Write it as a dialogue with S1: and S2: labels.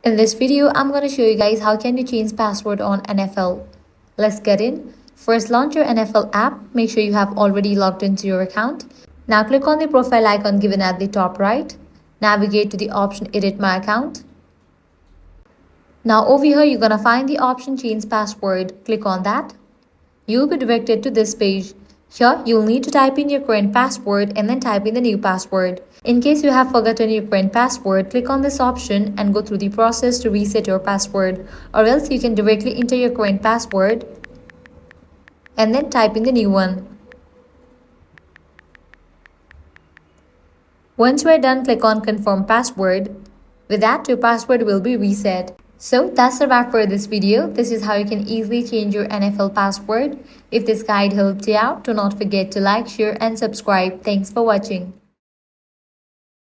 S1: In this video, I'm going to show you guys how can you change password on NFL. Let's get in. First, launch your NFL app. Make sure you have already logged into your account. Now click on the profile icon given at the top right. Navigate to the option Edit My Account. Now over here, you're going to find the option Change Password. Click on that. You'll be directed to this page. Here, you'll need to type in your current password and then type in the new password. In case you have forgotten your current password, click on this option and go through the process to reset your password. Or else you can directly enter your current password and then type in the new one. Once you are done, click on Confirm Password. With that, your password will be reset. So that's the wrap for this video. This is how you can easily change your NFL password. If this guide helped you out, do not forget to like, share and subscribe. Thanks for watching.